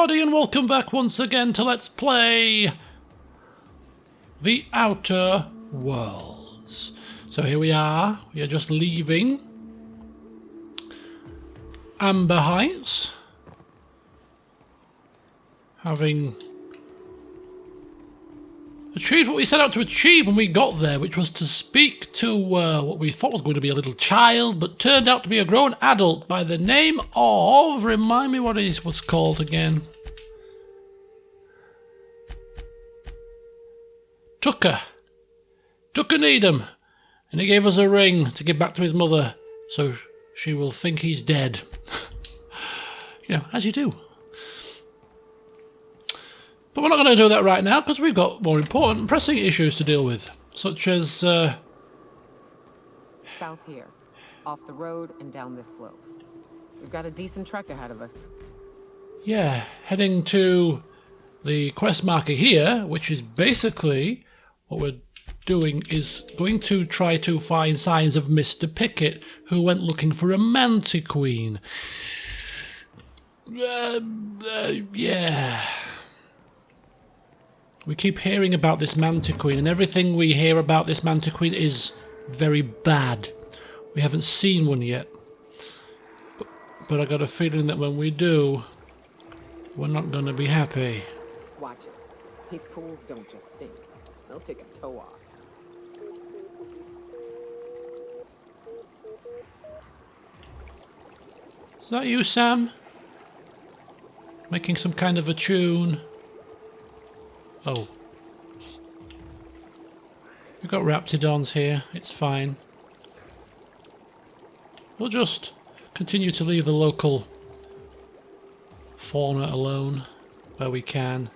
everybody, and welcome back once again to Let's Play The Outer Worlds. So here we are just leaving Amber Heights, having achieved what we set out to achieve when we got there, which was to speak to what we thought was going to be a little child, but turned out to be a grown adult by the name of... Remind me what it was called again. Tucker Needham. And he gave us a ring to give back to his mother, so she will think he's dead. You know, as you do. But we're not going to do that right now because we've got more important and pressing issues to deal with, such as... South here, off the road and down this slope. We've got a decent trek ahead of us. Yeah, heading to the quest marker here, which is basically what we're doing is going to try to find signs of Mr. Pickett, who went looking for a Mantiqueen. Yeah... We keep hearing about this Mantiqueen, and everything we hear about this Mantiqueen is very bad. We haven't seen one yet. But I got a feeling that when we do, we're not going to be happy. Watch it. These pools don't just stink. They'll take a toe off. Is that you, Sam? Making some kind of a tune? Oh. We've got Raptidons here, it's fine. We'll just continue to leave the local fauna alone where we can.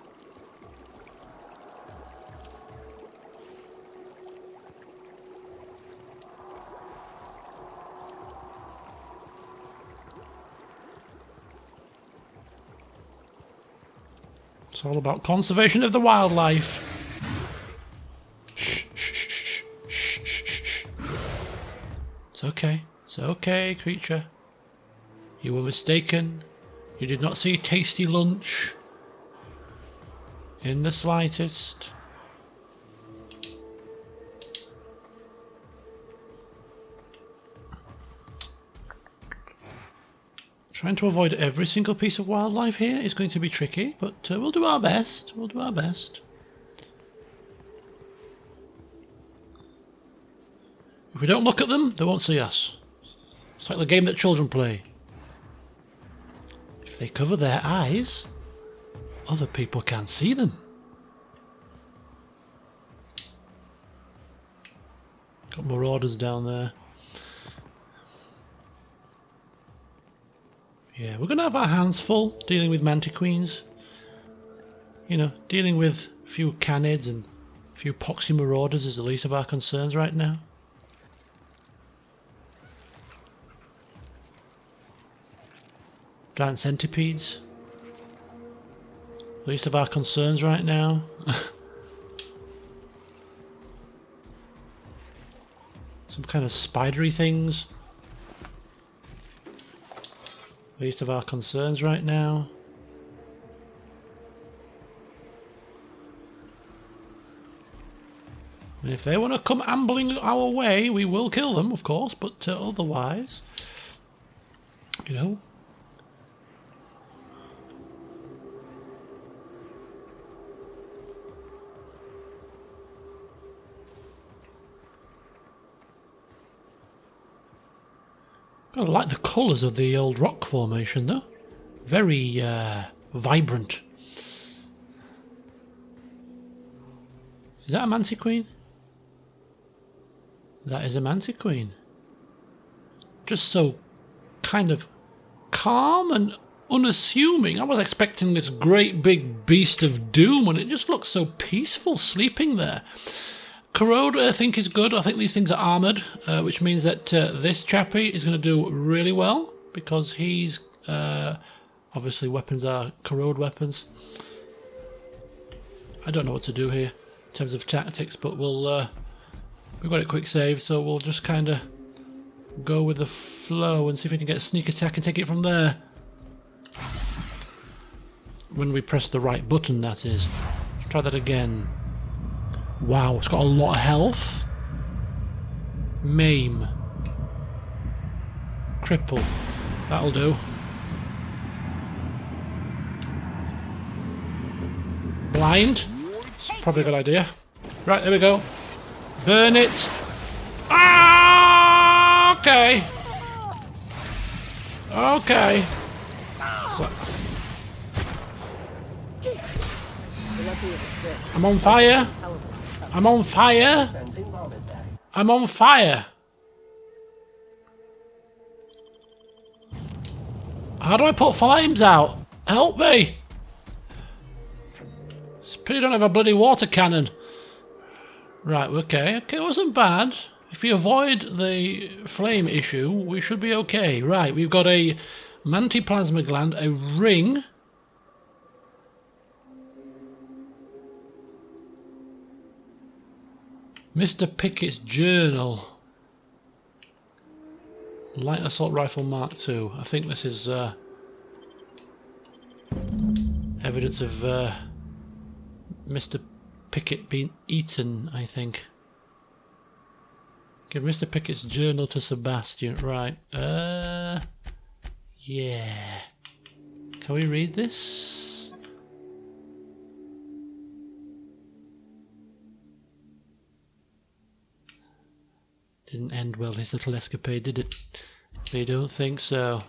It's all about conservation of the wildlife. Shh, shh, shh, shh, shh, shh, shh. It's okay, creature. You were mistaken. You did not see tasty lunch. In the slightest. Trying to avoid every single piece of wildlife here is going to be tricky, but we'll do our best. We'll do our best. If we don't look at them, they won't see us. It's like the game that children play. If they cover their eyes, other people can't see them. Got marauders down there. Yeah, we're going to have our hands full dealing with Mantiqueens. You know, dealing with a few canids and a few poxy marauders is the least of our concerns right now. Giant centipedes. Least of our concerns right now. Some kind of spidery things. Least of our concerns right now. And if they want to come ambling our way, we will kill them, of course, but otherwise, you know. I like the colours of the old rock formation though. Very vibrant. Is that a Mantiqueen? That is a Mantiqueen. Just so kind of calm and unassuming. I was expecting this great big beast of doom and it just looks so peaceful sleeping there. Corrode, I think, is good. I think these things are armoured, which means that this chappie is going to do really well because he's obviously weapons are corrode weapons. I don't know what to do here in terms of tactics, but we've got a quick save, so we'll just kind of go with the flow and see if we can get a sneak attack and take it from there. When we press the right button, that is. Let's try that again. Wow, it's got a lot of health. Maim. Cripple. That'll do. Blind. It's probably a good idea. Right, there we go. Burn it. Ah, okay. Okay. So, I'm on fire. I'm on fire. I'm on fire. How do I put flames out? Help me. It's a pity I don't have a bloody water cannon. Right, okay, it wasn't bad. If we avoid the flame issue, we should be okay. Right, we've got a Mantiplasma gland, a ring. Mr. Pickett's journal. Light assault rifle Mark II. I think this is evidence of Mr. Pickett being eaten, I think. Give Mr. Pickett's journal to Sebastian. Right. Yeah. Can we read this? Didn't end well, his little escapade, did it? They don't think so.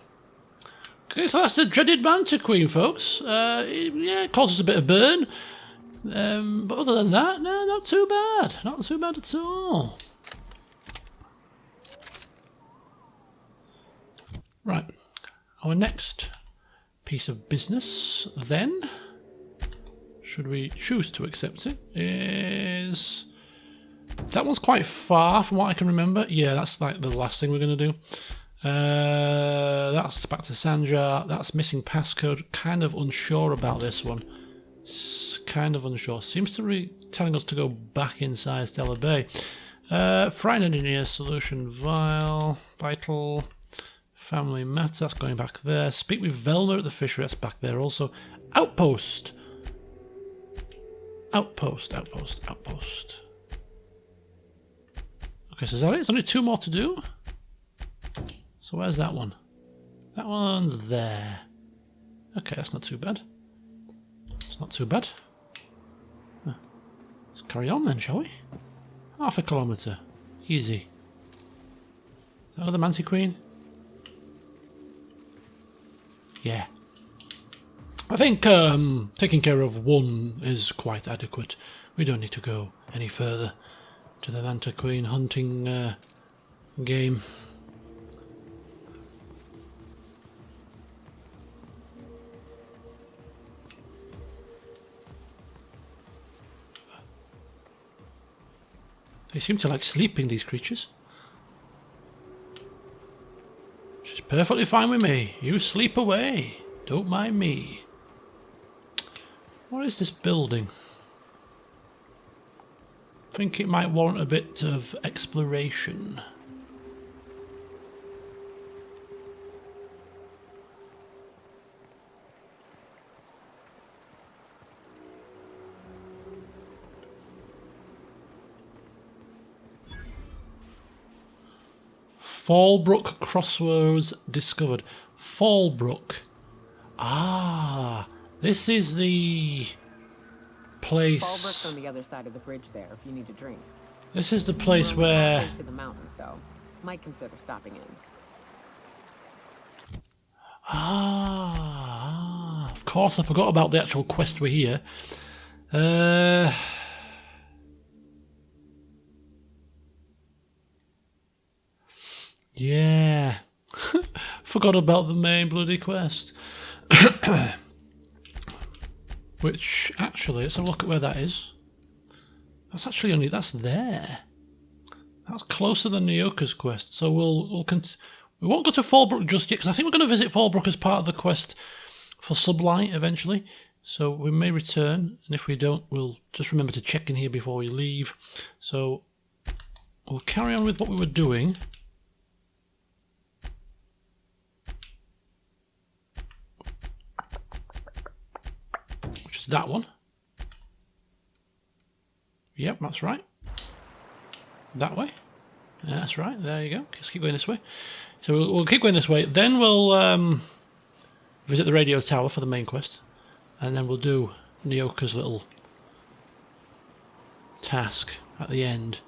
Okay, so that's the dreaded Mantiqueen, folks. Yeah, it causes a bit of burn. But other than that, no, not too bad. Not too bad at all. Right. Our next piece of business, then, should we choose to accept it, is... That one's quite far from what I can remember. Yeah, that's like the last thing we're going to do. That's back to Sanja. That's missing passcode. Kind of unsure about this one. Kind of unsure. Seems to be telling us to go back inside Stella Bay. Friend Engineer Solution Vital. Family Matter. That's going back there. Speak with Velma at the fishery. That's back there also. Outpost. Outpost. Okay, so is that it? There's only 2 more to do. So where's that one? That one's there. Okay, that's not too bad. It's not too bad. Let's carry on then, shall we? 1/2 kilometre. Easy. Is that another Mantiqueen? Yeah. I think taking care of one is quite adequate. We don't need to go any further to the Mantiqueen hunting game. They seem to like sleeping, these creatures. Which is perfectly fine with me. You sleep away. Don't mind me. What is this building? I think it might warrant a bit of exploration. Fallbrook Crossroads discovered. Fallbrook. Ah, this is the place. Fallbrook's on the other side of the bridge there if you need a drink. This is the place We're on our where... way to the mountain, so might consider stopping in. Ah, of course I forgot about the actual quest we're here. Yeah. Forgot about the main bloody quest. Which, actually, let's have a look at where that is. That's actually only... That's there. That's closer than Nyoka's quest. So we won't go to Fallbrook just yet, because I think we're going to visit Fallbrook as part of the quest for Sublight eventually. So we may return, and if we don't, we'll just remember to check in here before we leave. So we'll carry on with what we were doing. that one. Yep, that's right. That way. That's right. There you go. Just keep going this way. So we'll keep going this way. Then we'll visit the radio tower for the main quest. And then we'll do Nyoka's little task at the end.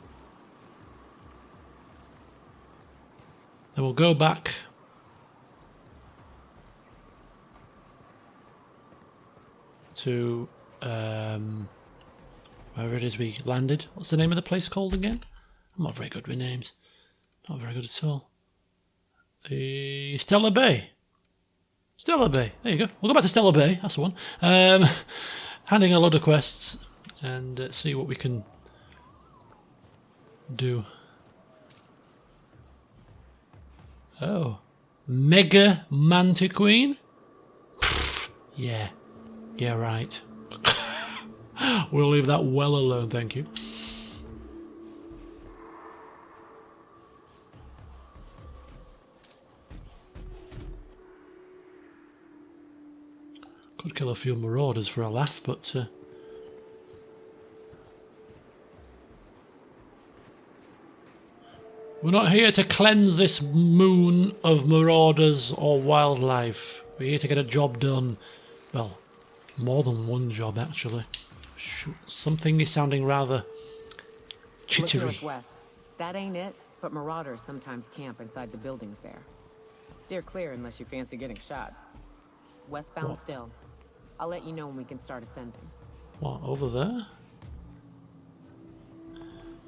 Then we'll go back to wherever it is we landed. What's the name of the place called again? I'm not very good with names. Not very good at all. The Stellar Bay. Stellar Bay. There you go. We'll go back to Stellar Bay. That's the one. Handing a load of quests and see what we can do. Oh. Mega Mantiqueen? Yeah. Yeah, right. We'll leave that well alone, thank you. Could kill a few marauders for a laugh, but we're not here to cleanse this moon of marauders or wildlife. We're here to get a job done. Well, more than one job, actually. Shoot, something is sounding rather chittery. Look northwest. That ain't it, but marauders sometimes camp inside the buildings there. Steer clear unless you fancy getting shot. Westbound What? still. I'll let you know when we can start ascending. What, over there?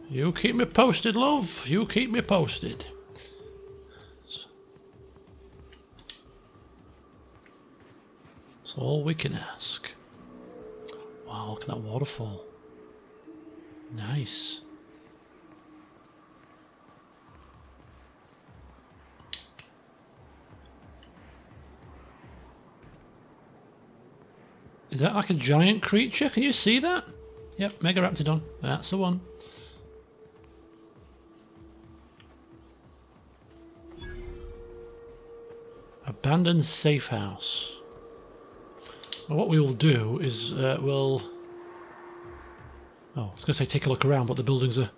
You keep me posted, love. You keep me posted. That's all we can ask. Wow, look at that waterfall. Nice. Is that like a giant creature? Can you see that? Yep, Megaraptidon. That's the one. Abandoned safe house. Well, what we will do is we'll... Oh, I was going to say take a look around, but the buildings are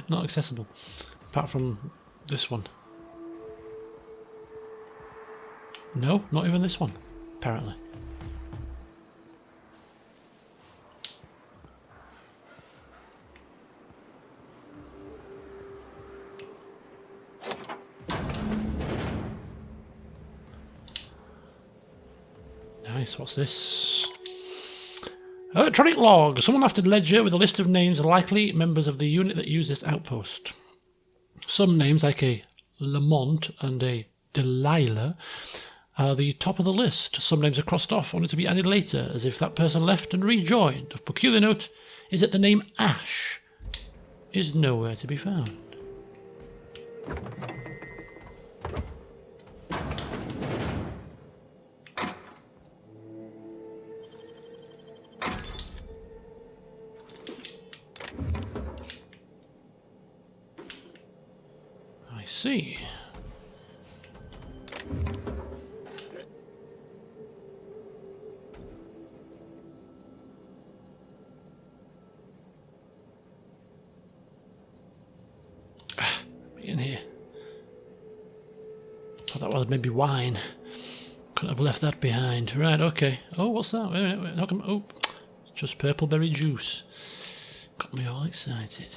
not accessible. Apart from this one. No, not even this one, apparently. Nice, what's this? Electronic log. Someone left a ledger with a list of names of likely members of the unit that use this outpost. Some names, like a Lamont and a Delilah, are the top of the list. Some names are crossed off, only to be added later, as if that person left and rejoined. Of peculiar note is that the name Ash is nowhere to be found. I see. In here. Thought that was maybe wine. Couldn't have left that behind. Right, okay. Oh, what's that? Wait a minute, how come? Oh, it's just purple berry juice. Got me all excited.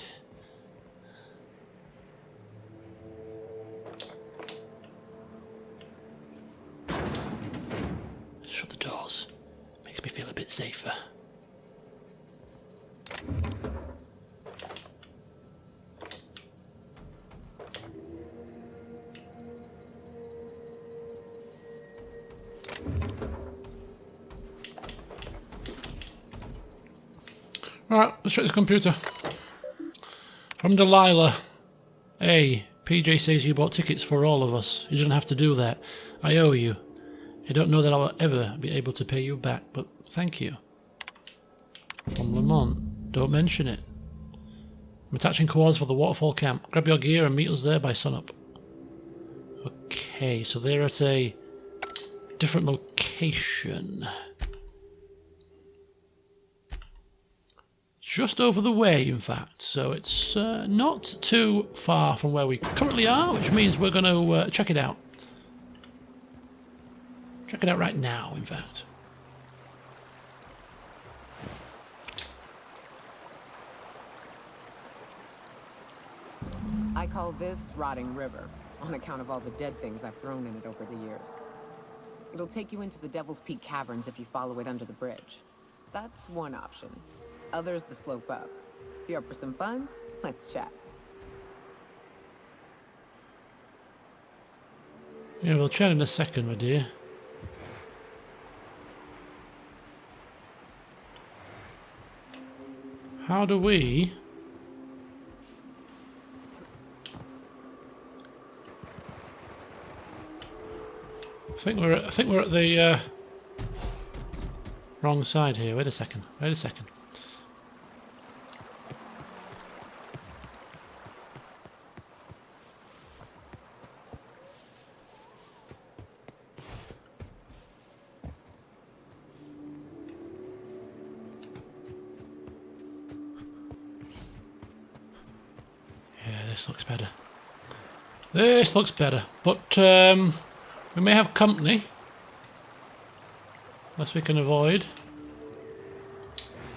Shut the doors. Makes me feel a bit safer. Alright, let's check this computer. From Delilah. Hey, PJ says you bought tickets for all of us. You didn't have to do that. I owe you. I don't know that I'll ever be able to pay you back, but thank you. From Lamont. Don't mention it. I'm attaching coordinates for the waterfall camp. Grab your gear and meet us there by sunup. Okay, so they're at a different location. just over the way, in fact. So it's not too far from where we currently are, which means we're going to check it out. Check it out right now, in fact. I call this Rotting River, on account of all the dead things I've thrown in it over the years. It'll take you into the Devil's Peak Caverns if you follow it under the bridge. That's one option. Others the slope up. If you're up for some fun, let's chat. Yeah, we'll chat in a second, my dear. How do we... I think we're at the wrong side here. Wait a second. Wait a second. Yeah, this looks better. This looks better, but we may have company, unless we can avoid.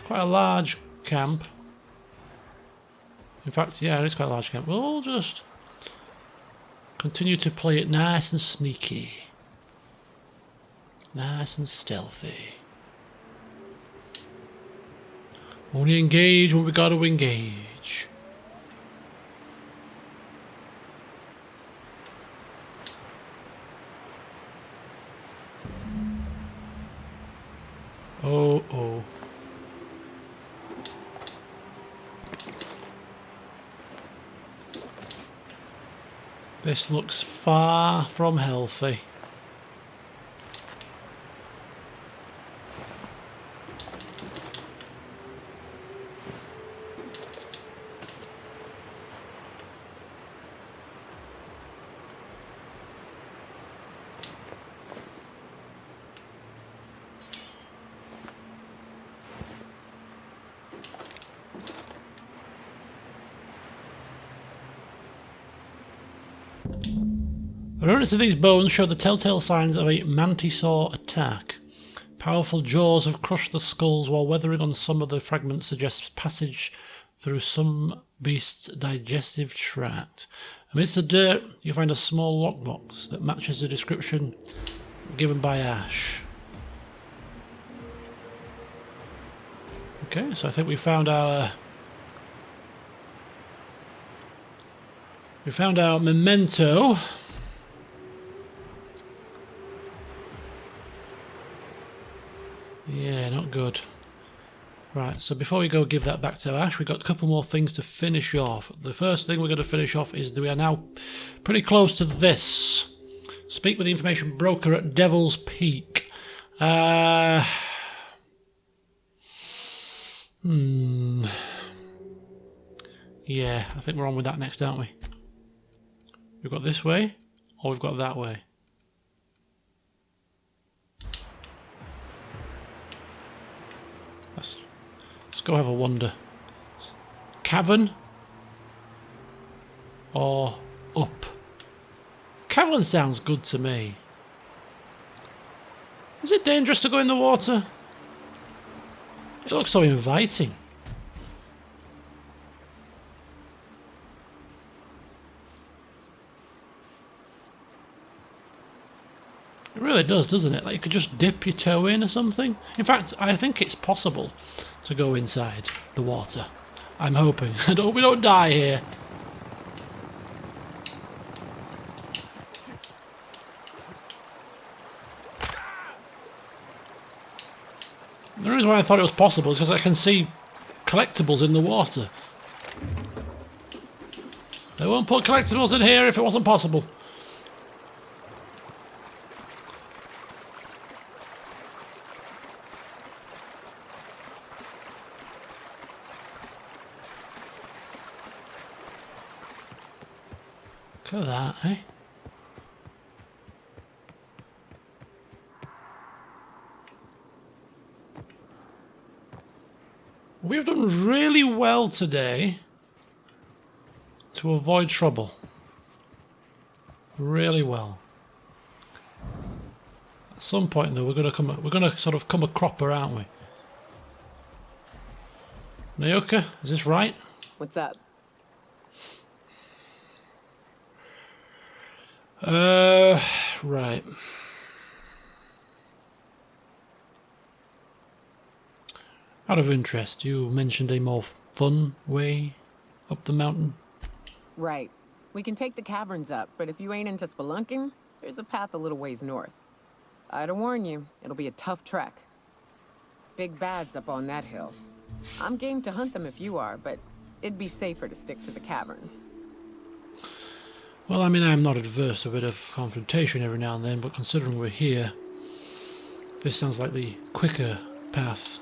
Quite a large camp. In fact, yeah, it is quite a large camp. We'll just continue to play it nice and sneaky. Nice and stealthy. Only engage when we gotta engage. Oh, oh. This looks far from healthy. The remnants of these bones show the telltale signs of a mantisaur attack. Powerful jaws have crushed the skulls, while weathering on some of the fragments suggests passage through some beast's digestive tract. Amidst the dirt, you find a small lockbox that matches the description given by Ash. Okay, so I think we found our memento. Yeah, not good. Right, so before we go give that back to Ash, we've got a couple more things to finish off. The first thing we're going to finish off is that we are now pretty close to this. Speak with the information broker at Devil's Peak. Yeah, I think we're on with that next, aren't we? We've got this way, or we've got that way. Let's go have a wander. Cavern or up? Cavern sounds good to me. Is it dangerous to go in the water? It looks so inviting. It really does, doesn't it? Like you could just dip your toe in or something. In fact, I think it's possible to go inside the water. I'm hoping. I hope we don't die here. The reason why I thought it was possible is because I can see collectibles in the water. They won't put collectibles in here if it wasn't possible. Look at that, eh? We've done done really well today to avoid trouble. Really well. At some point, though, we're gonna sort of come a cropper, aren't we? Naoka, is this right? What's up? Right. Out of interest, you mentioned a more fun way up the mountain. Right. We can take the caverns up, but if you ain't into spelunking, there's a path a little ways north. I'd warn you, it'll be a tough trek. Big bad's up on that hill. I'm game to hunt them if you are, but it'd be safer to stick to the caverns. Well, I mean, I'm not adverse to a bit of confrontation every now and then, but considering we're here, this sounds like the quicker path.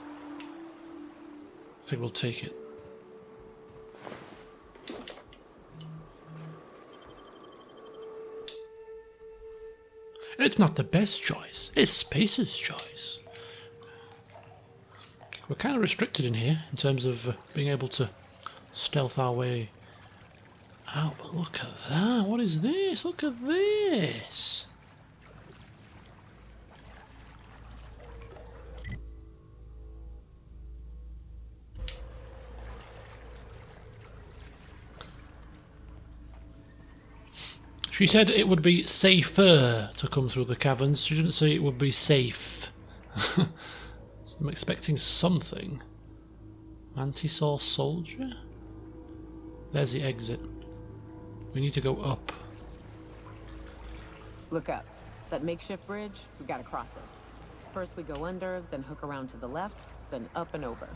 I think we'll take it. It's not the best choice. It's Space's choice. We're kind of restricted in here in terms of being able to stealth our way out. But look at that. What is this? Look at this. She said it would be safer to come through the caverns. She didn't say it would be safe. So I'm expecting something. Mantisaur soldier? There's the exit. We need to go up. Look up. That makeshift bridge, we gotta cross it. First we go under, then hook around to the left, then up and over.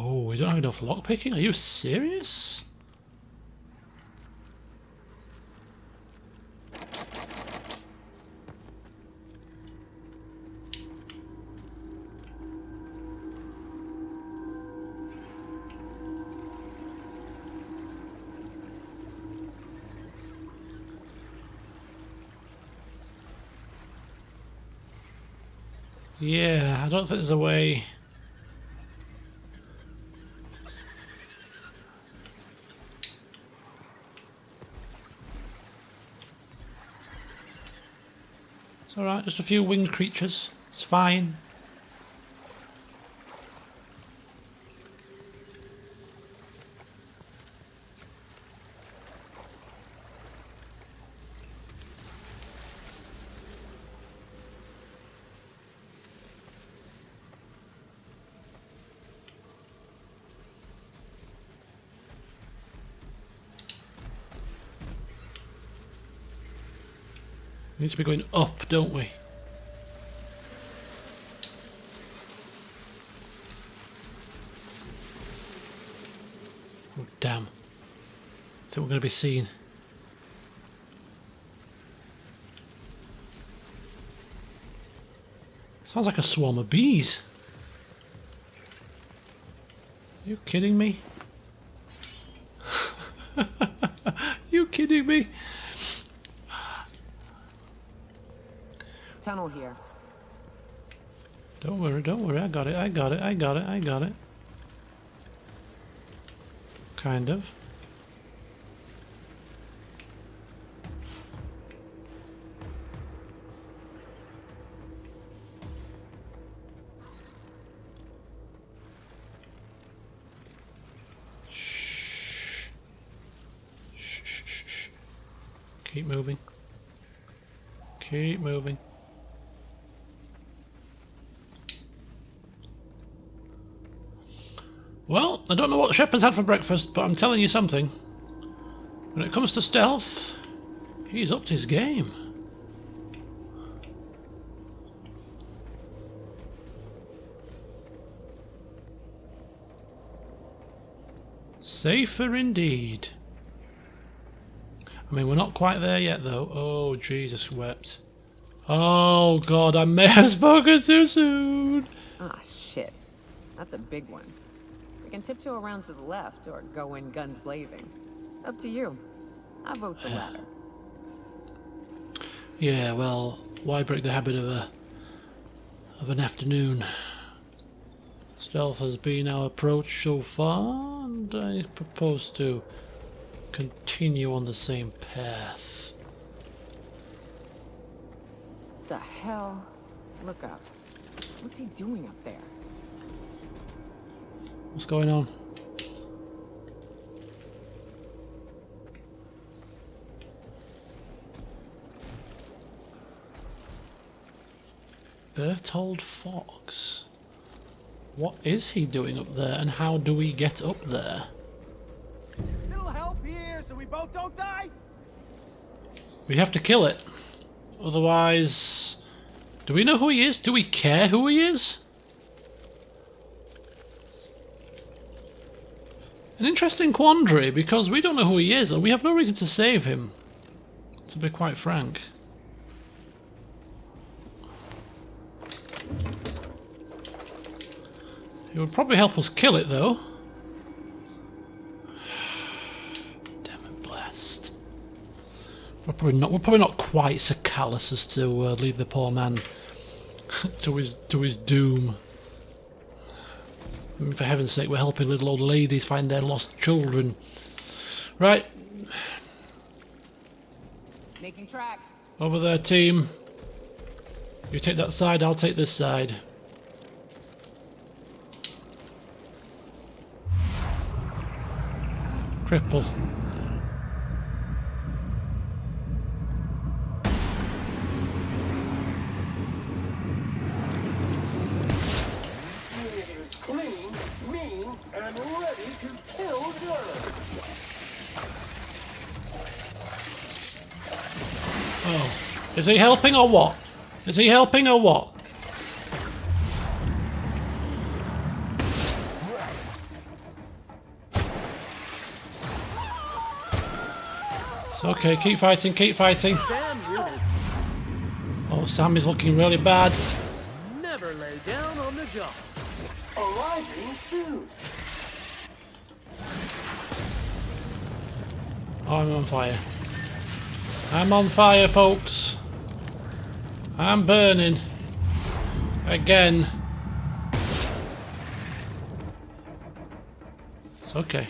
Oh, we don't have enough lockpicking? Are you serious? Yeah, I don't think there's a way. It's alright, just a few winged creatures. It's fine. We need to be going up, don't we? Oh, damn. I think we're going to be seen. Sounds like a swarm of bees. Are you kidding me? You kidding me? Tunnel here. Don't worry, I got it. Kind of. Shh. Keep moving. Keep moving. Well, I don't know what Shepard's had for breakfast, but I'm telling you something. When it comes to stealth, he's upped his game. Safer indeed. I mean, we're not quite there yet, though. Oh, Jesus wept. Oh, God, I may have spoken too soon. Ah, shit. That's a big one. We can tiptoe around to the left or go in guns blazing. Up to you. I vote the latter. Yeah, well, why break the habit of an afternoon? Stealth has been our approach so far, and I propose to continue on the same path. The hell? Look up. What's he doing up there? What's going on? Berthold Fox. What is he doing up there, and how do we get up there? Little help here so we both don't die. We have to kill it. Otherwise... Do we know who he is? Do we care who he is? An interesting quandary, because we don't know who he is, and we have no reason to save him. To be quite frank. It would probably help us kill it, though. Damn it, blast. We're probably not quite so callous as to leave the poor man to his doom. I mean, for heaven's sake, we're helping little old ladies find their lost children. Right. Making tracks. Over there, team. You take that side, I'll take this side. Cripple. Clean, mean, and ready to kill dirt. Oh. Is he helping or what? Is he helping or what? It's okay, keep fighting, keep fighting. Oh, Sam is looking really bad. Never lay down on the job. Arriving soon. Oh, I'm on fire. I'm on fire, folks. I'm burning. Again. It's okay.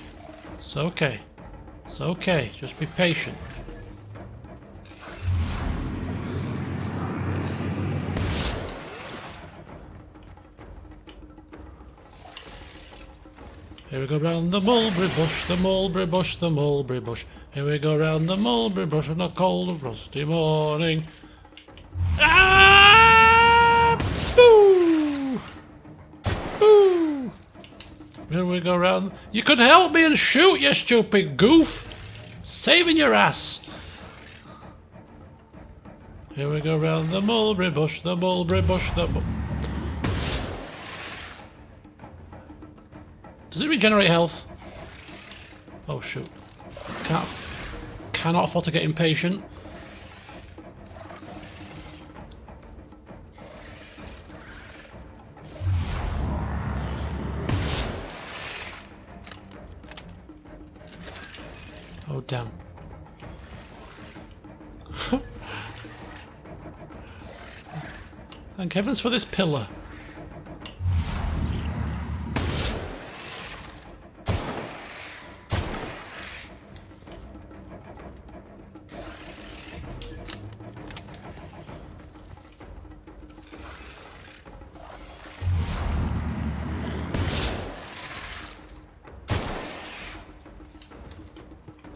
It's okay. It's okay. Just be patient. Here we go round the mulberry bush, the mulberry bush, the mulberry bush. Here we go round the mulberry bush on a cold frosty morning. Ah! Boo! Boo! Here we go round. You could help me and shoot, you stupid goof! Saving your ass. Here we go round the mulberry bush, the mulberry bush, the... Does it regenerate health? Oh shoot. Cannot afford to get impatient. Oh damn. Thank heavens for this pillar.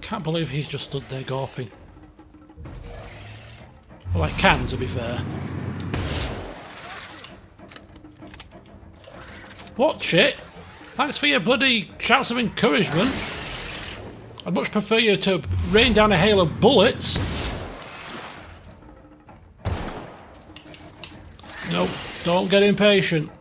Can't believe he's just stood there gawping. Well, I can, to be fair. What shit? Thanks for your bloody shouts of encouragement. I'd much prefer you to rain down a hail of bullets. Nope, don't get impatient.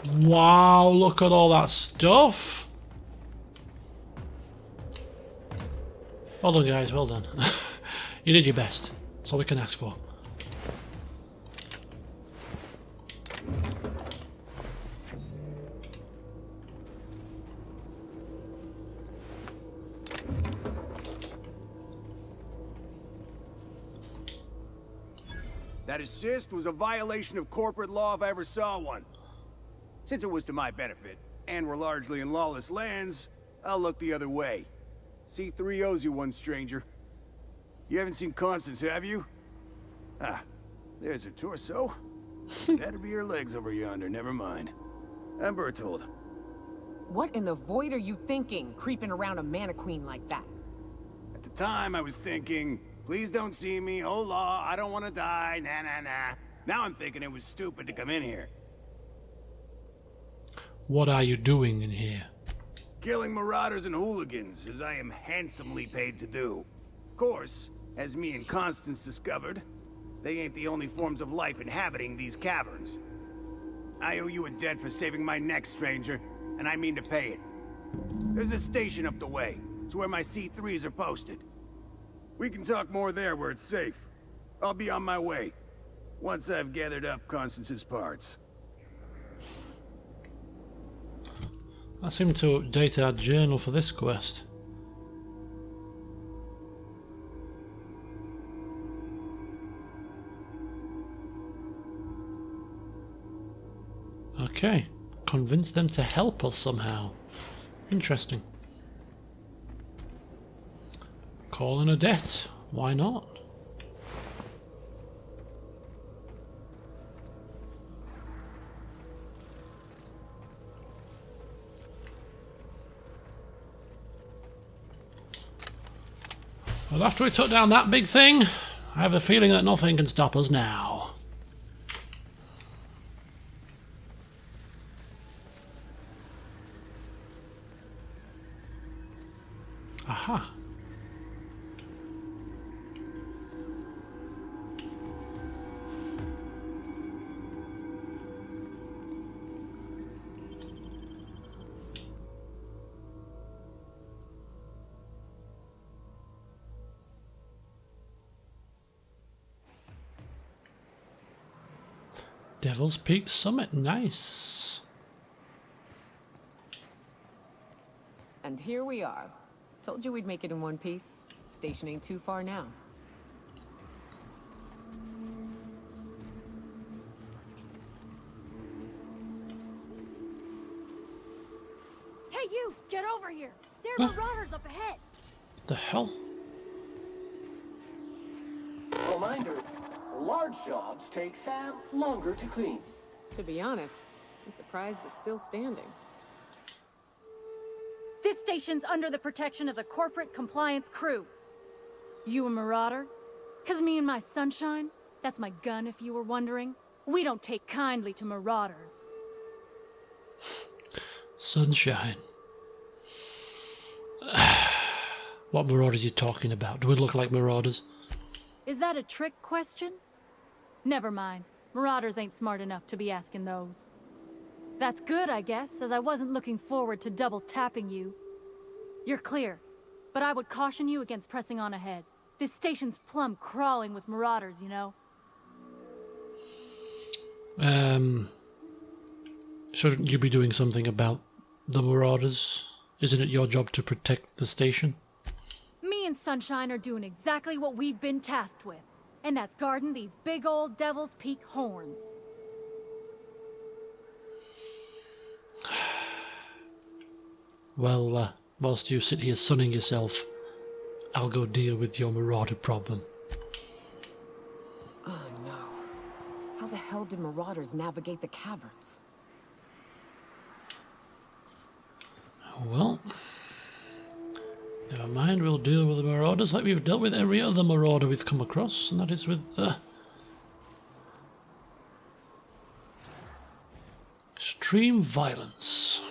Wow, look at all that stuff. Well done, guys, well done. You did your best. That's all we can ask for. That assist was a violation of corporate law if I ever saw one. Since it was to my benefit, and we're largely in lawless lands, I'll look the other way. C3 owes you one, stranger. You haven't seen Constance, have you? Ah, there's her torso. That'd be her legs over yonder, never mind. I'm Bertold. What in the void are you thinking, creeping around a Mantiqueen like that? At the time, I was thinking, please don't see me, hola, I don't want to die, nah nah nah. Now I'm thinking it was stupid to come in here. What are you doing in here? Killing marauders and hooligans, as I am handsomely paid to do. Of course, as me and Constance discovered, they ain't the only forms of life inhabiting these caverns. I owe you a debt for saving my neck, stranger, and I mean to pay it. There's a station up the way. It's where my C3s are posted. We can talk more there where it's safe. I'll be on my way, once I've gathered up Constance's parts. I seem to update our journal for this quest. Okay, convince them to help us somehow. Interesting. Call in a debt, why not? Well, after we took down that big thing, I have a feeling that nothing can stop us now. Aha. Devil's Peak Summit, nice. And here we are. Told you we'd make it in one piece. Station ain't too far now. Hey you, get over here! There are marauders up ahead! The hell? Reminder, large jobs take longer to clean. To be honest, I'm surprised it's still standing. This station's under the protection of the corporate compliance crew. You a marauder? 'Cause me and my sunshine, that's my gun if you were wondering, we don't take kindly to marauders. Sunshine. What marauders are you talking about? Do we look like marauders? Is that a trick question? Never mind. Marauders ain't smart enough to be asking those. That's good, I guess, as I wasn't looking forward to double tapping you. You're clear, but I would caution you against pressing on ahead. This station's plumb crawling with marauders, you know. Shouldn't you be doing something about the marauders? Isn't it your job to protect the station? Me and Sunshine are doing exactly what we've been tasked with, and that's guarding these big old Devil's Peak horns. Well, whilst you sit here sunning yourself, I'll go deal with your marauder problem. Oh no. How the hell did marauders navigate the caverns? Well, never mind, we'll deal with the marauders like we've dealt with every other marauder we've come across, and that is with extreme violence.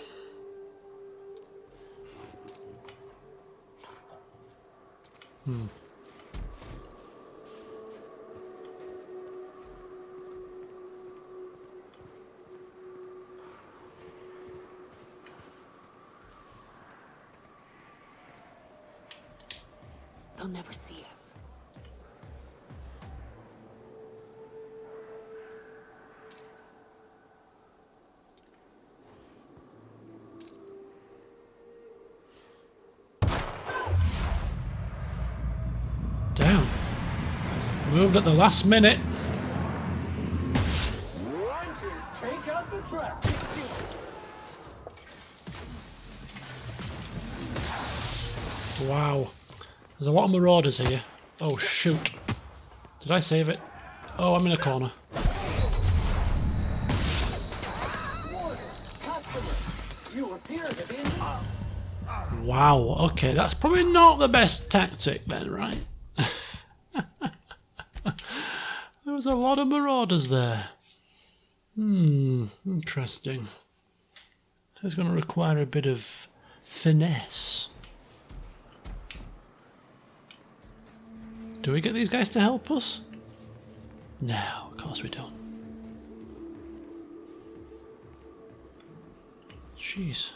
They'll never see us. Damn. Moved at the last minute. Take out the trap. Wow. There's a lot of marauders here. Oh, shoot. Did I save it? Oh, I'm in a corner. You appear to be Wow. Okay, that's probably not the best tactic then, right? There was a lot of marauders there. Interesting. So it's going to require a bit of finesse. Do we get these guys to help us? No, of course we don't. Jeez.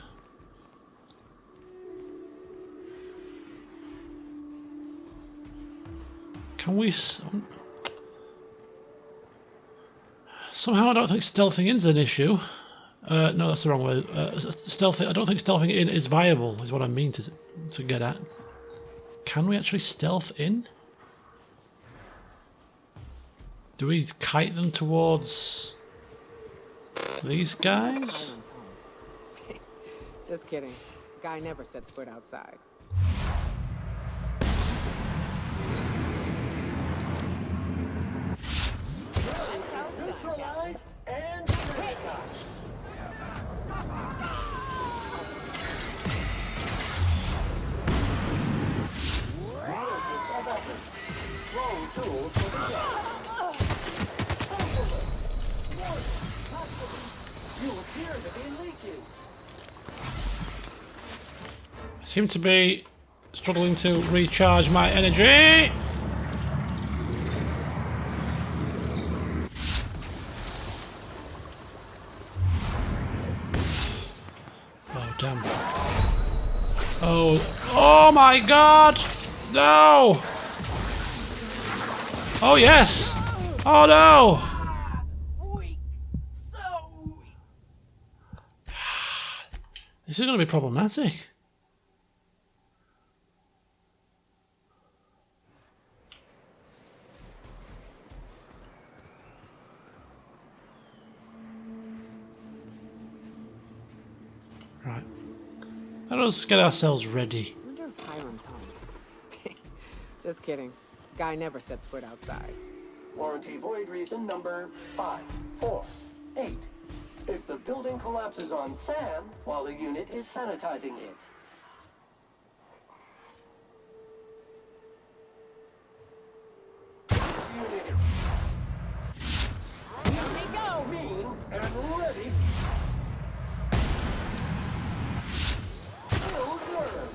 Can we... Somehow I don't think stealthing in's an issue. No, that's the wrong way. Stealthing. I don't think stealthing in is viable, is what I mean to get at. Can we actually stealth in? Do we kite them towards these guys? Just kidding. Guy never sets foot outside. neutralized and sabotage. Wrong tool for the job. You appear to be leaking. I seem to be struggling to recharge my energy. Oh, damn. Oh my God! No! Oh, yes! Oh, no! This is going to be problematic. Right. Let us get ourselves ready. I wonder if Hiram's home. Just kidding. Guy never sets foot outside. Warranty void reason number 548. If the building collapses on Sam while the unit is sanitizing it. Unit. Here we go! Mean and ready. Still burn.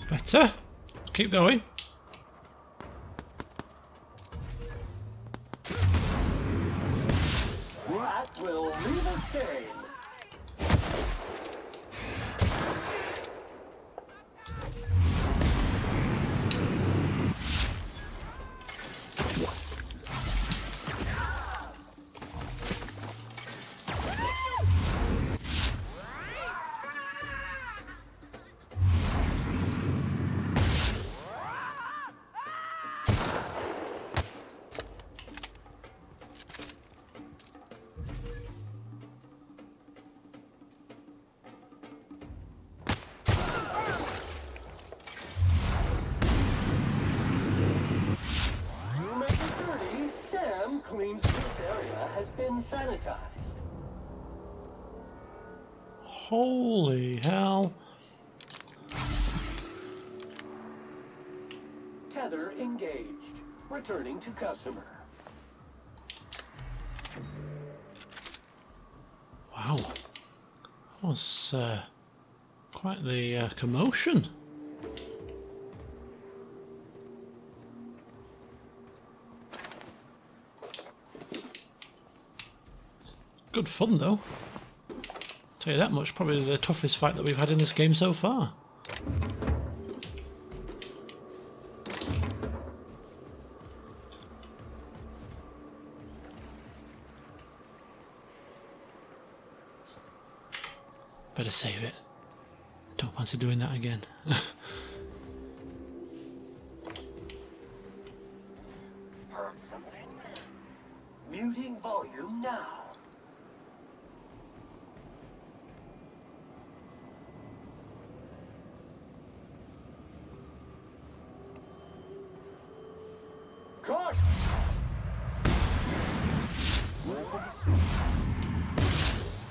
Better. Keep going. That will leave a stain. Claims this area has been sanitized. Holy hell. Tether engaged. Returning to customer. Wow. That was quite the commotion. Good fun though. Tell you that much, probably the toughest fight that we've had in this game so far. Better save it. Don't fancy doing that again. Heard something? Muting volume now. Cut!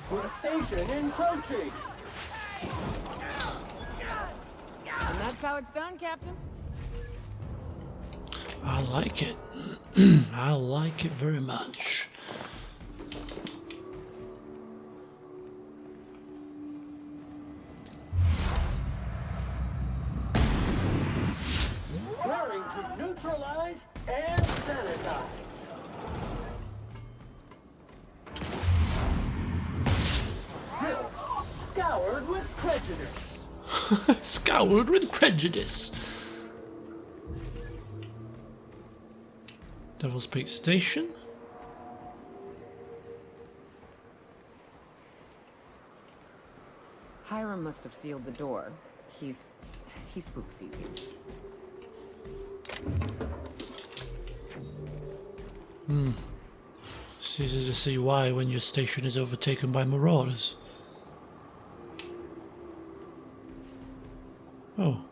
The station encroaching! And that's how it's done, Captain. I like it. I like it very much. Raring to neutralize and sanitize. Bill, scoured with prejudice. Scoured with prejudice. Devil's Peak Station. Hiram must have sealed the door. He spooks easy. It's easy to see why when your station is overtaken by marauders. Oh,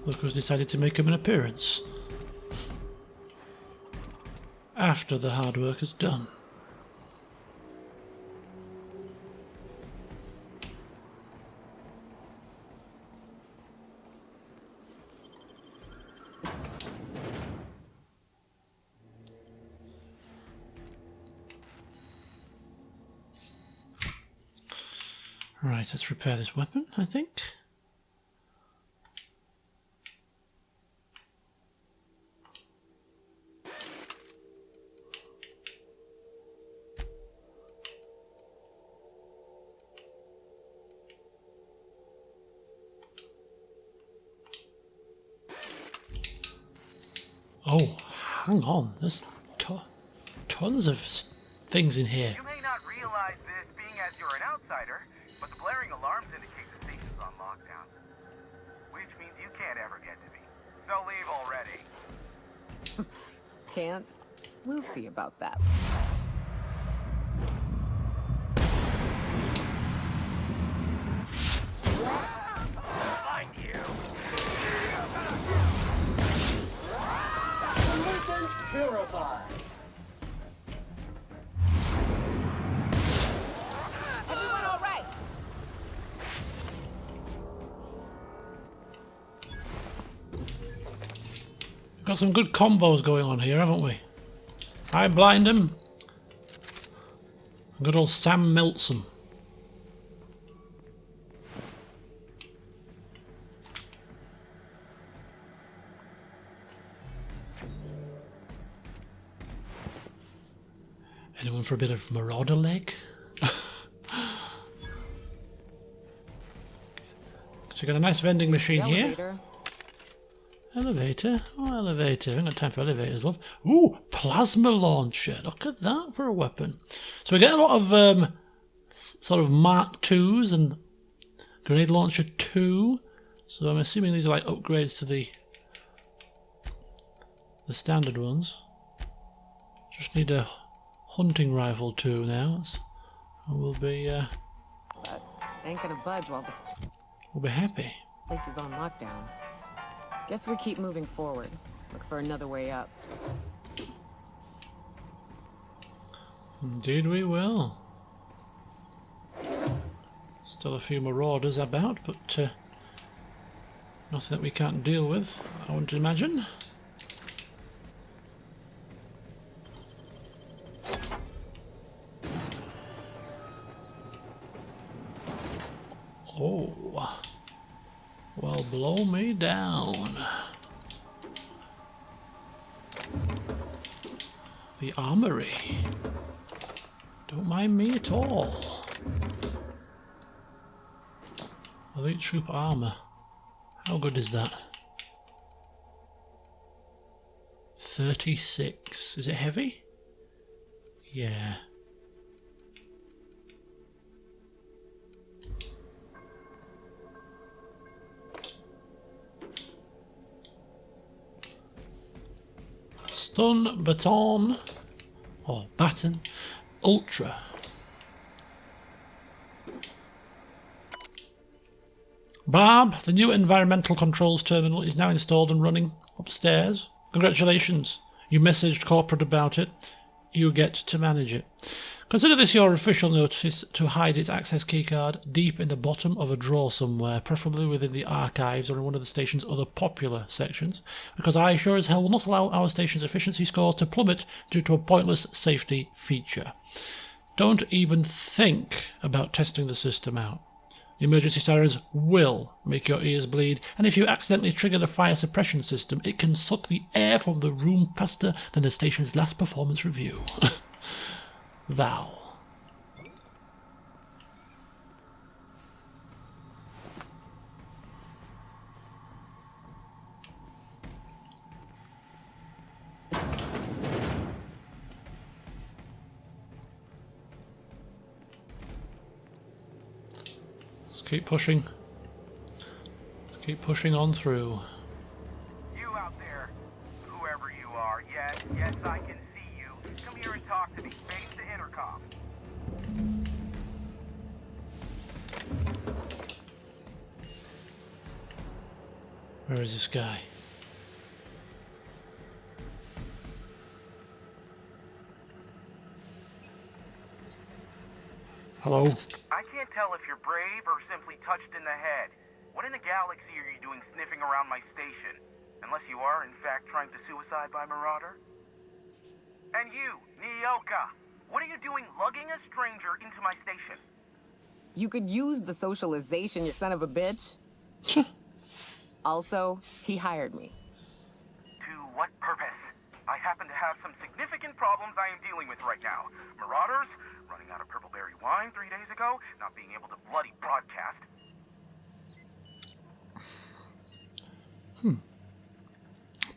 look who's decided to make him an appearance. After the hard work is done. Right, let's repair this weapon, I think. Oh, hang on. There's tons of things in here. You may not realize this being as you're an outsider, but the blaring alarms indicate the station's on lockdown. Which means you can't ever get to me. So leave already. Can't? We'll see about that. Find you. Solution purified. Everyone all right? Got some good combos going on here, haven't we? I blind him. Good old Sam melts him. Anyone for a bit of marauder leg? So we got a nice vending machine here. Elevator. Elevator? Oh, elevator. I haven't got time for elevators, love. Ooh, plasma launcher. Look at that for a weapon. So we get a lot of sort of Mark 2s and grenade launcher 2. So I'm assuming these are like upgrades to the standard ones. Just need a hunting rifle 2 now. And we'll be But ain't gonna budge while this we'll be happy. place is on lockdown. Guess we keep moving forward. Look for another way up. Indeed we will. Still a few marauders about, but nothing that we can't deal with, I wouldn't imagine. Oh, well, blow me down. The armory. Don't mind me at all. Elite troop armor. How good is that? 36. Is it heavy? Yeah. Stun, baton, or baton, ultra. Barb, the new environmental controls terminal is now installed and running upstairs. Congratulations. You messaged corporate about it. You get to manage it. Consider this your official notice to hide its access keycard deep in the bottom of a drawer somewhere, preferably within the archives or in one of the station's other popular sections, because I sure as hell will not allow our station's efficiency scores to plummet due to a pointless safety feature. Don't even think about testing the system out. The emergency sirens will make your ears bleed, and if you accidentally trigger the fire suppression system, it can suck the air from the room faster than the station's last performance review. Val. Let's keep pushing. Let's keep pushing on through. You out there, whoever you are, yes, I can see you. Come here and talk to me. Face the intercom. Where is this guy? Hello? I can't tell if you're brave or simply touched in the head. What in the galaxy are you doing sniffing around my station? Unless you are, in fact, trying to suicide by Marauder? And you, Nyoka, what are you doing lugging a stranger into my station? You could use the socialization, you son of a bitch. Also, he hired me. To what purpose? I happen to have some significant problems I am dealing with right now. Marauders, running out of purple berry wine 3 days ago, not being able to bloody broadcast.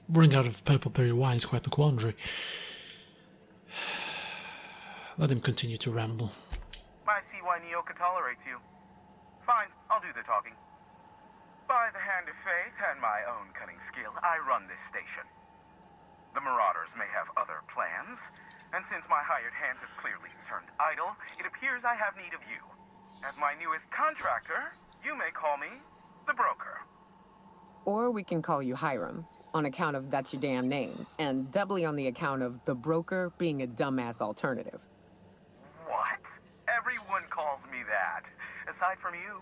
Running out of purple berry wine is quite the quandary. Let him continue to ramble. I see why Nyoka tolerates you. Fine, I'll do the talking. By the hand of fate and my own cunning skill, I run this station. The Marauders may have other plans, and since my hired hands have clearly turned idle, it appears I have need of you. As my newest contractor, you may call me the Broker. Or we can call you Hiram, on account of that's your damn name, and doubly on the account of the Broker being a dumbass alternative. What? Everyone calls me that, aside from you.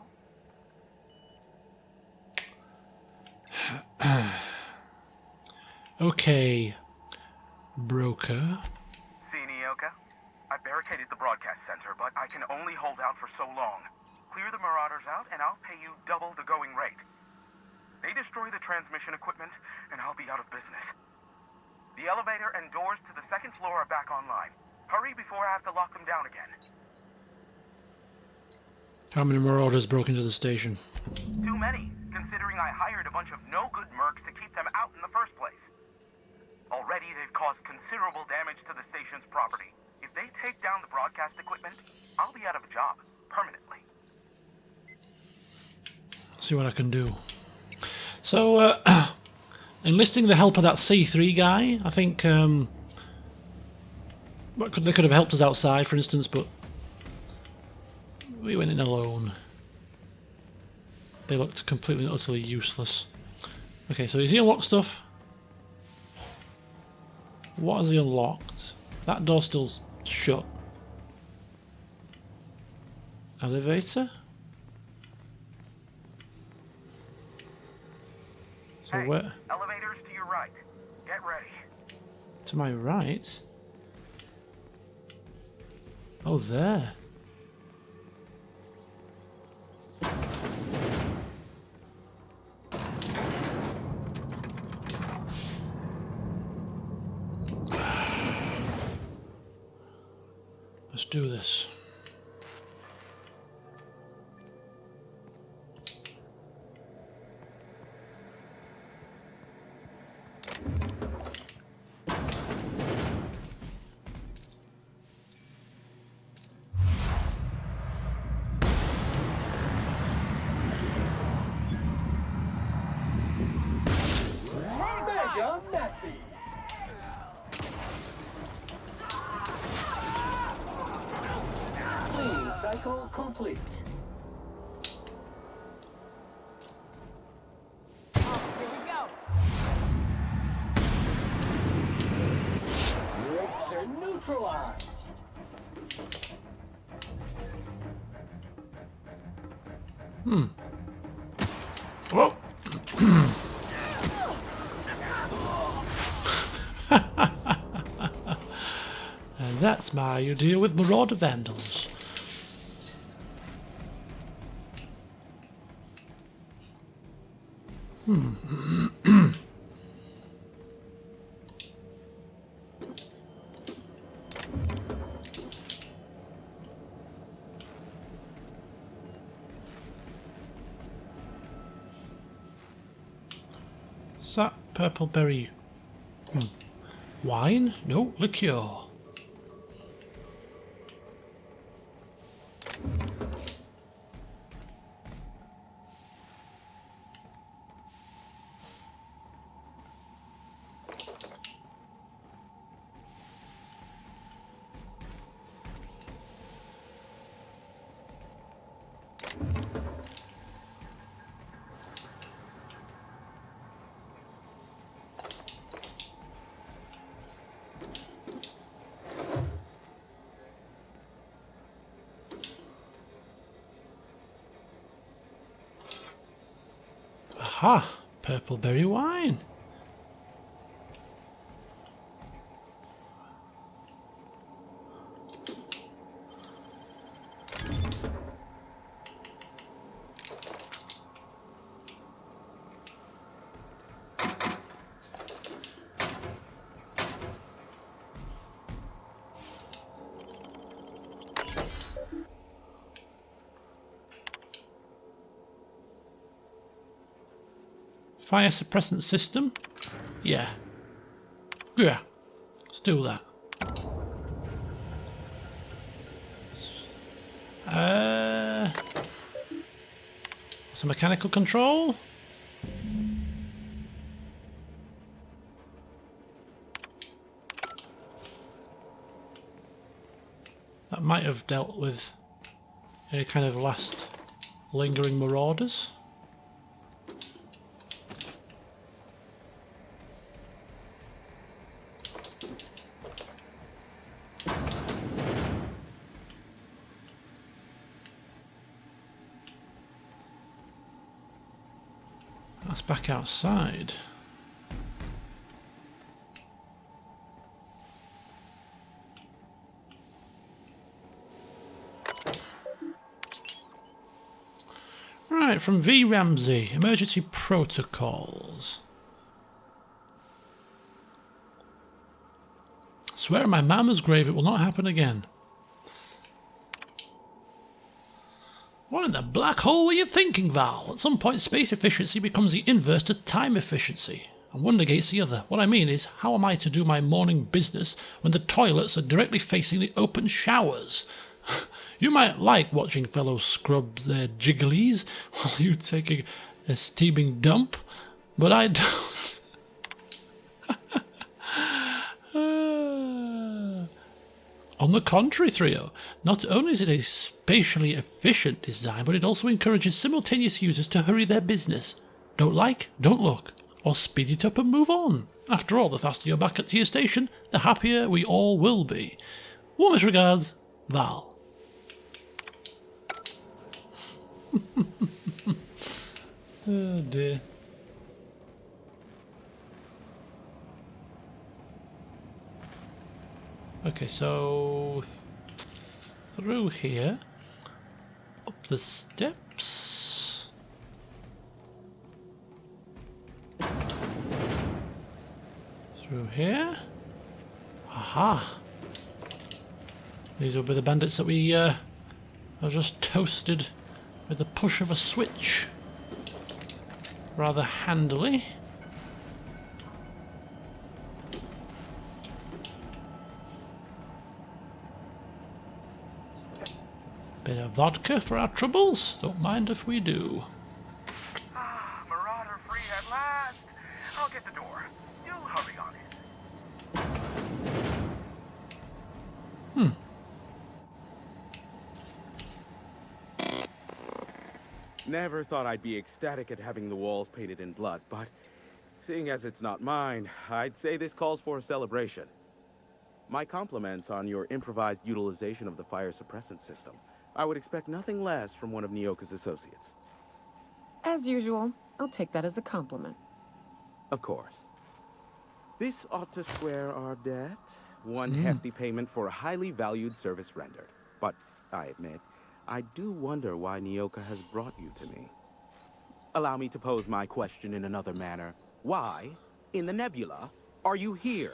Okay, Broker. See, Nyoka? I barricaded the broadcast center, but I can only hold out for so long. Clear the Marauders out, and I'll pay you double the going rate. They destroy the transmission equipment, and I'll be out of business. The elevator and doors to the second floor are back online. Hurry before I have to lock them down again. How many Marauders broke into the station? Too many, considering I hired a bunch of no-good mercs to keep them out in the first place. Already, they've caused considerable damage to the station's property. If they take down the broadcast equipment, I'll be out of a job, permanently. See what I can do. So, enlisting the help of that C3 guy, I think they could have helped us outside, for instance, but we went in alone. They looked completely and utterly useless. Okay, so has he unlocked stuff? What has he unlocked? That door's still shut. Elevator? So Hey, where? elevators to your right. Get ready. To my right? Oh, there. Let's do this. Mega messy. Clean cycle complete. Mixer neutralized. Whoa. And that's how you deal with Marauder Vandals. Is that purple berry wine? No, liqueur. Aha! Purple berry wine. Fire suppressant system? Yeah. Yeah. Let's do that. Some mechanical control? That might have dealt with any kind of last lingering marauders. That's back outside. Right, from V. Ramsey, emergency protocols. Swear on my mama's grave it will not happen again. What in the black hole were you thinking, Val? At some point, space efficiency becomes the inverse to time efficiency, and one negates the other. What I mean is, how am I to do my morning business when the toilets are directly facing the open showers? You might like watching fellow scrubs their jigglies while you take a steaming dump, but I don't. On the contrary, Trio, not only is it a spatially efficient design, but it also encourages simultaneous users to hurry their business. Don't like, don't look, or speed it up and move on. After all, the faster you're back at your station, the happier we all will be. Warmest regards, Val. Oh dear. Okay, so through here, up the steps, through here, aha, These will be the bandits that we have just toasted with the push of a switch. Rather handily. Bit of vodka for our troubles. Don't mind if we do. Ah, Marauder free at last. I'll get the door. You'll hurry on it. Never thought I'd be ecstatic at having the walls painted in blood, but seeing as it's not mine, I'd say this calls for a celebration. My compliments on your improvised utilization of the fire suppressant system. I would expect nothing less from one of Nyoka's associates. As usual, I'll take that as a compliment. Of course. This ought to square our debt. One hefty payment for a highly valued service rendered. But, I admit, I do wonder why Nyoka has brought you to me. Allow me to pose my question in another manner. Why, in the nebula, are you here?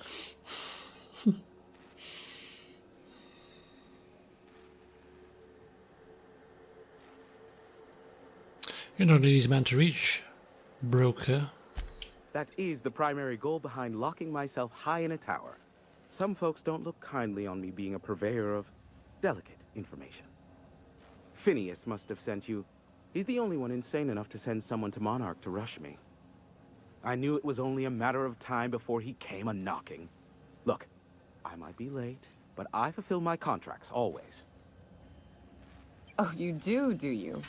You're not an easy man to reach, broker. That is the primary goal behind locking myself high in a tower. Some folks don't look kindly on me being a purveyor of delicate information. Phineas must have sent you. He's the only one insane enough to send someone to Monarch to rush me. I knew it was only a matter of time before he came a-knocking. Look, I might be late, but I fulfill my contracts, always. Oh, you do you?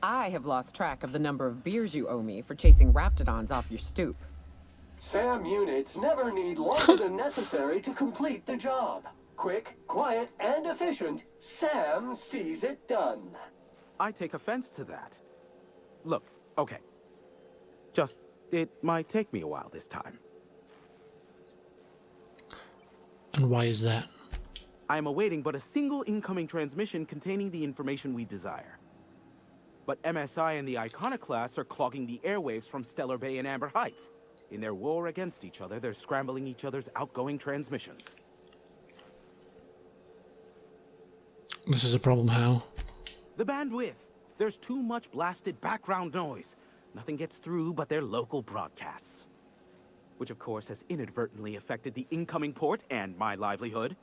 I have lost track of the number of beers you owe me for chasing raptidons off your stoop. SAM units never need longer than necessary to complete the job. Quick, quiet, and efficient, SAM sees it done. I take offense to that. Look, okay. Just, it might take me a while this time. And why is that? I am awaiting but a single incoming transmission containing the information we desire. But MSI and the Iconoclasts are clogging the airwaves from Stellar Bay and Amber Heights. In their war against each other, they're scrambling each other's outgoing transmissions. This is a problem how? The bandwidth. There's too much blasted background noise. Nothing gets through but their local broadcasts. Which of course has inadvertently affected the incoming port and my livelihood.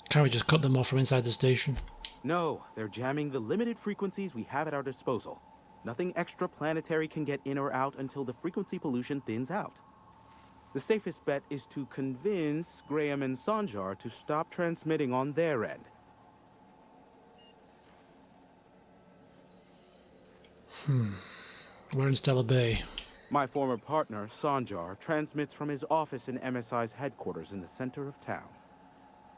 Can't we just cut them off from inside the station? No, they're jamming the limited frequencies we have at our disposal. Nothing extraplanetary can get in or out until the frequency pollution thins out. The safest bet is to convince Graham and Sanjar to stop transmitting on their end. We're in Stellar Bay. My former partner, Sanjar, transmits from his office in MSI's headquarters in the center of town.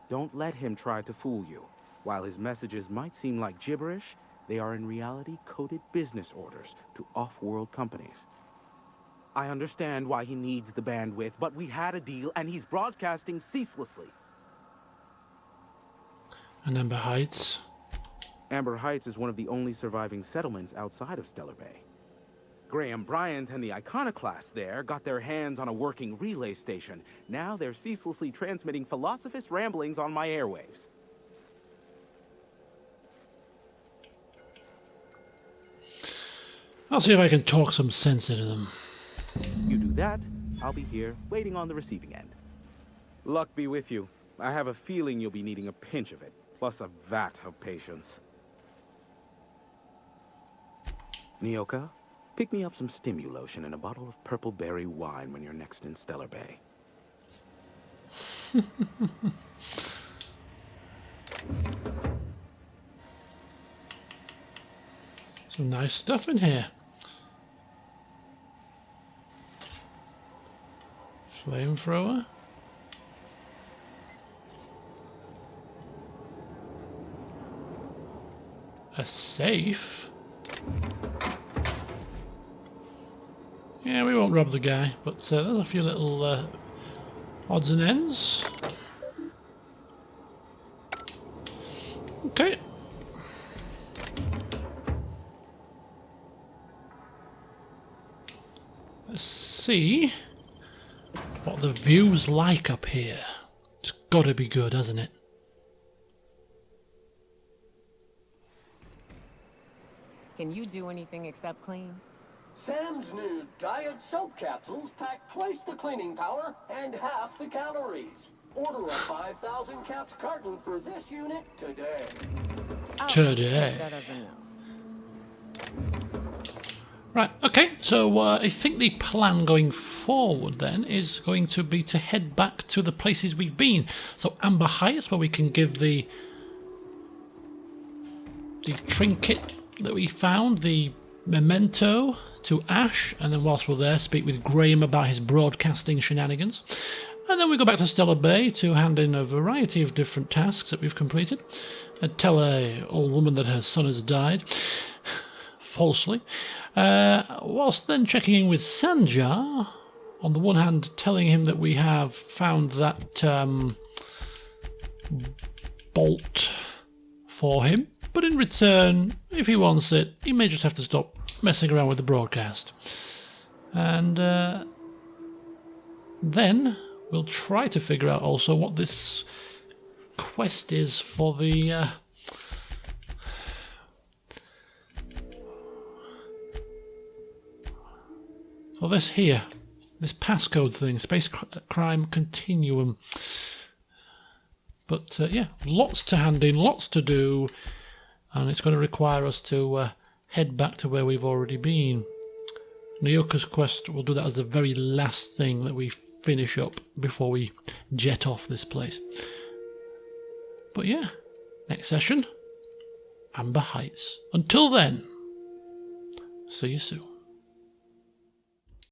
Don't let him try to fool you. While his messages might seem like gibberish, they are in reality coded business orders to off-world companies. I understand why he needs the bandwidth, but we had a deal and he's broadcasting ceaselessly. And Amber Heights. Amber Heights is one of the only surviving settlements outside of Stellar Bay. Graham Bryant and the Iconoclasts there got their hands on a working relay station. Now they're ceaselessly transmitting philosophist ramblings on my airwaves. I'll see if I can talk some sense into them. You do that, I'll be here, waiting on the receiving end. Luck be with you. I have a feeling you'll be needing a pinch of it, plus a vat of patience. Nyoka, pick me up some Stimulotion and a bottle of purple berry wine when you're next in Stellar Bay. Some nice stuff in here. Flamethrower. A safe? Yeah, we won't rob the guy, but there's a few little odds and ends. Okay. see what the view's like up here. It's gotta be good, hasn't it? Can you do anything except clean? Sam's new diet soap capsules pack twice the cleaning power and half the calories. Order a 5,000 caps carton for this unit today. Today. That doesn't know. Right, okay, so I think the plan going forward then is going to be to head back to the places we've been. So Amber Heights, where we can give the trinket that we found, the memento, to Ash, and then whilst we're there, speak with Graham about his broadcasting shenanigans. And then we go back to Stellar Bay to hand in a variety of different tasks that we've completed. Tell a old woman that her son has died, falsely. Whilst then checking in with Sanjar, on the one hand telling him that we have found that bolt for him, but in return, if he wants it, he may just have to stop messing around with the broadcast. And then we'll try to figure out also what this quest is for the for this here, this passcode thing, Space Crime Continuum. But yeah, lots to hand in, lots to do, and it's going to require us to head back to where we've already been. Nyoka's quest, we'll do that as the very last thing that we finish up before we jet off this place. But yeah, next session, Amber Heights. Until then, see you soon.